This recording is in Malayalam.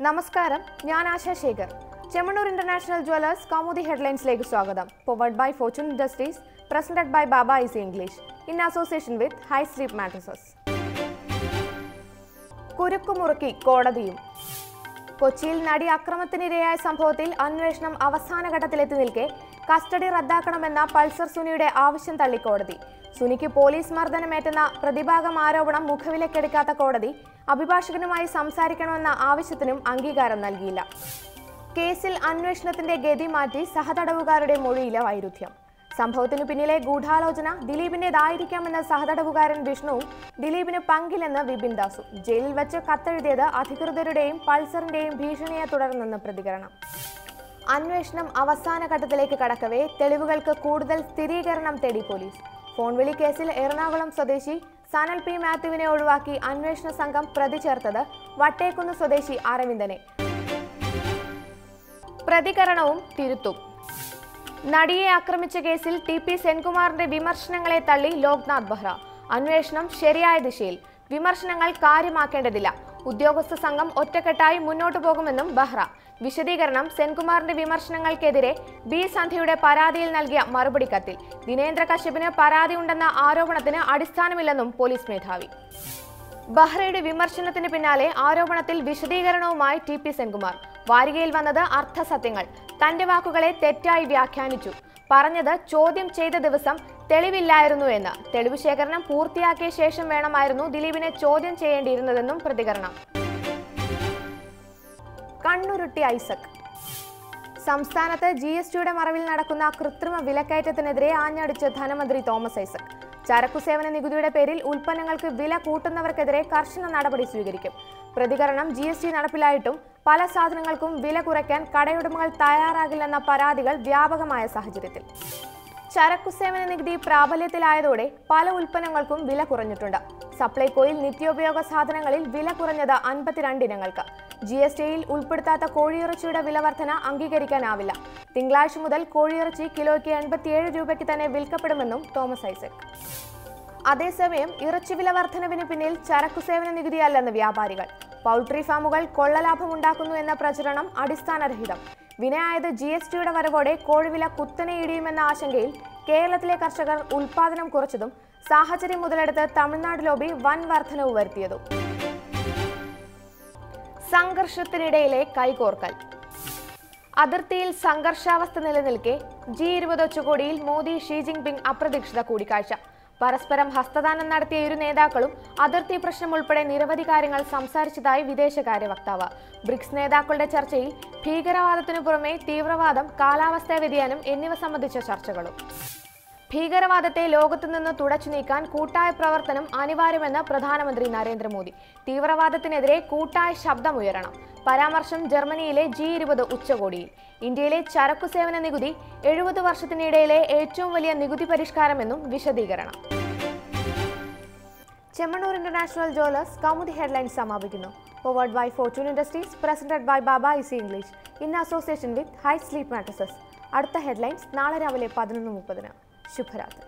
നമസ്കാരം, ഞാൻ ആശാ ശേഖർ. ചെമ്മണ്ണൂർ ഇന്റർനാഷണൽ ജ്വല്ലേഴ്സ് കൗമുദി ഹെഡ്ലൈൻസിലേക്ക് സ്വാഗതം. Powered by Fortune Industries, presented by Baba easy English, in association with high sleep mattresses. കുരുക്കുമുറുക്കി കോടതിയും. കൊച്ചിയിൽ നടി അക്രമത്തിനിരയായ സംഭവത്തിൽ അന്വേഷണം അവസാന ഘട്ടത്തിലെത്തി നിൽക്കെ കസ്റ്റഡി റദ്ദാക്കണമെന്ന പൾസർ സുനിയുടെ ആവശ്യം തള്ളി കോടതി. സുനിക്ക് പോലീസ് മർദ്ദനമേറ്റെന്ന പ്രതിഭാഗം ആരോപണം മുഖവിലക്കെടുക്കാത്ത കോടതി അഭിഭാഷകനുമായി സംസാരിക്കണമെന്ന ആവശ്യത്തിനും അംഗീകാരം നൽകിയില്ല. കേസിൽ അന്വേഷണത്തിന്റെ ഗതി മാറ്റി സഹതടവുകാരുടെ മൊഴിയിലെ വൈരുദ്ധ്യം. സംഭവത്തിനു പിന്നിലെ ഗൂഢാലോചന ദിലീപിന്റേതായിരിക്കാമെന്ന സഹതടവുകാരൻ വിഷ്ണുവും ദിലീപിന് പങ്കില്ലെന്ന് വിപിൻ ദാസും. ജയിലിൽ വെച്ച് കത്തെഴുതിയത് അധികൃതരുടെയും പൾസറിന്റെയും ഭീഷണിയെ തുടർന്നെന്ന് പ്രതികരണം. അന്വേഷണം അവസാന ഘട്ടത്തിലേക്ക് കടക്കവേ തെളിവുകൾക്ക് കൂടുതൽ സ്ഥിരീകരണം തേടി പോലീസ്. ഫോൺ വിളി കേസിൽ എറണാകുളം സ്വദേശി സനൽ പി മാത്യുവിനെ ഒഴിവാക്കി അന്വേഷണ സംഘം പ്രതി ചേർത്തത് വട്ടേക്കുന്ന് സ്വദേശി അരവിന്ദനെ. പ്രതികരണവും തിരുത്തും. നടിയെ ആക്രമിച്ച കേസിൽ ടി.പി. സെൻകുമാറിന്റെ വിമർശനങ്ങളെ തള്ളി ലോക്നാഥ് ബെഹ്റ. അന്വേഷണം ശരിയായ ദിശയിൽ, വിമർശനങ്ങൾ കാര്യമാക്കേണ്ടതില്ല. ഉദ്യോഗസ്ഥ സംഘം ഒറ്റക്കെട്ടായി മുന്നോട്ടു പോകുമെന്നും ബെഹ്റ. വിശദീകരണം: സെൻകുമാറിന്റെ വിമർശനങ്ങൾക്കെതിരെ ബി സന്ധ്യയുടെ പരാതിയിൽ നൽകിയ മറുപടി കത്തിൽ ദിനേന്ദ്ര കശ്യപിന് പരാതിയുണ്ടെന്ന ആരോപണത്തിന് അടിസ്ഥാനമില്ലെന്നും പോലീസ് മേധാവി. ബെഹ്റയുടെ വിമർശനത്തിന് പിന്നാലെ ആരോപണത്തിൽ വിശദീകരണവുമായി ടി.പി. സെൻകുമാർ. വാരികയിൽ വന്നത് അർത്ഥസത്യങ്ങൾ. തന്റെ വാക്കുകളെ തെറ്റായി വ്യാഖ്യാനിച്ചു. പറഞ്ഞത് ചോദ്യം ചെയ്ത ദിവസം തെളിവില്ലായിരുന്നു എന്ന്. തെളിവ് ശേഖരണം പൂർത്തിയാക്കിയ ശേഷം വേണമായിരുന്നു ദിലീപിനെ ചോദ്യം ചെയ്യേണ്ടിയിരുന്നതെന്നും പ്രതികരണം. കണ്ണുരുട്ടി ഐസക്. സംസ്ഥാനത്ത് GSTയുടെ മറവിൽ നടക്കുന്ന കൃത്രിമ വിലക്കയറ്റത്തിനെതിരെ ആഞ്ഞടിച്ച് ധനമന്ത്രി തോമസ് ഐസക്. ചരക്കുസേവന നികുതിയുടെ പേരിൽ ഉൽപ്പന്നങ്ങൾക്ക് വില കൂട്ടുന്നവർക്കെതിരെ കർശന നടപടി സ്വീകരിക്കും. പ്രതികരണം: GST നടപ്പിലായിട്ടും പല സാധനങ്ങൾക്കും വില കുറയ്ക്കാൻ കടയുടമകൾ തയ്യാറാകില്ലെന്ന പരാതികൾ വ്യാപകമായ സാഹചര്യത്തിൽ ചരക്കുസേവന നികുതി പ്രാബല്യത്തിലായതോടെ പല ഉൽപ്പന്നങ്ങൾക്കും വില കുറഞ്ഞിട്ടുണ്ട്. സപ്ലൈകോയിൽ നിത്യോപയോഗ സാധനങ്ങളിൽ വില കുറഞ്ഞത് 52 ഇനങ്ങൾക്ക്. GSTയിൽ ഉൾപ്പെടുത്താത്ത കോഴിയിറച്ചിയുടെ വില വർധന അംഗീകരിക്കാനാവില്ല. തിങ്കളാഴ്ച മുതൽ കോഴിയിറച്ചി കിലോയ്ക്ക് 87 രൂപയ്ക്ക് തന്നെ വിൽക്കപ്പെടുമെന്നും തോമസ് ഐസക്. അതേസമയം ഇറച്ചി വില വർധനവിന് പിന്നിൽ ചരക്കുസേവന നികുതിയല്ലെന്ന് വ്യാപാരികൾ. പൗൾട്രി ഫാമുകൾ കൊള്ളലാഭമുണ്ടാക്കുന്നു എന്ന പ്രചരണം അടിസ്ഥാനരഹിതം. വിനയായത് GSTയുടെ വരവോടെ കോഴിവില കുത്തനെ ഇടിയുമെന്ന ആശങ്കയിൽ കേരളത്തിലെ കർഷകർ ഉൽപാദനം കുറച്ചതും സാഹചര്യം മുതലെടുത്ത് തമിഴ്നാട് ലോബി വൻ വർധനവ് വരുത്തിയതും. സംഘർഷത്തിനിടയിലെ കൈകോർക്കൽ. അതിർത്തിയിൽ സംഘർഷാവസ്ഥ നിലനിൽക്കെ G20 ഉച്ചകോടിയിൽ മോദി ഷീ ജിൻപിങ് അപ്രതീക്ഷിത കൂടിക്കാഴ്ച. പരസ്പരം ഹസ്തദാനം നടത്തിയ ഇരു നേതാക്കളും അതിർത്തി പ്രശ്നം ഉൾപ്പെടെ നിരവധി കാര്യങ്ങൾ സംസാരിച്ചതായി വിദേശകാര്യ വക്താവ്. ബ്രിക്സ് നേതാക്കളുടെ ചർച്ചയിൽ ഭീകരവാദത്തിനു പുറമെ തീവ്രവാദം, കാലാവസ്ഥാ വ്യതിയാനം എന്നിവ സംബന്ധിച്ച ചർച്ചകളും. ഭീകരവാദത്തെ ലോകത്തുനിന്ന് തുടച്ചു നീക്കാൻ കൂട്ടായ പ്രവർത്തനം അനിവാര്യമെന്ന് പ്രധാനമന്ത്രി നരേന്ദ്രമോദി. തീവ്രവാദത്തിനെതിരെ കൂട്ടായ ശബ്ദമുയരണം. പരാമർശം ജർമ്മനിയിലെ G20 ഉച്ചകോടിയിൽ. ഇന്ത്യയിലെ ചരക്കുസേവന നികുതി 70 വർഷത്തിനിടയിലെ ഏറ്റവും വലിയ നികുതി പരിഷ്കാരമെന്നും വിശദീകരണം. Chemmanur international jewellers Kaumudi headlines സമാപിക്കുന്നു. Powered by Fortune Industries, presented by Baba easy English, in association with high sleep mattresses. അടുത്ത ഹെഡ്ലൈൻസ് നാളെ രാവിലെ 11:30. ശുഭരാത്രി.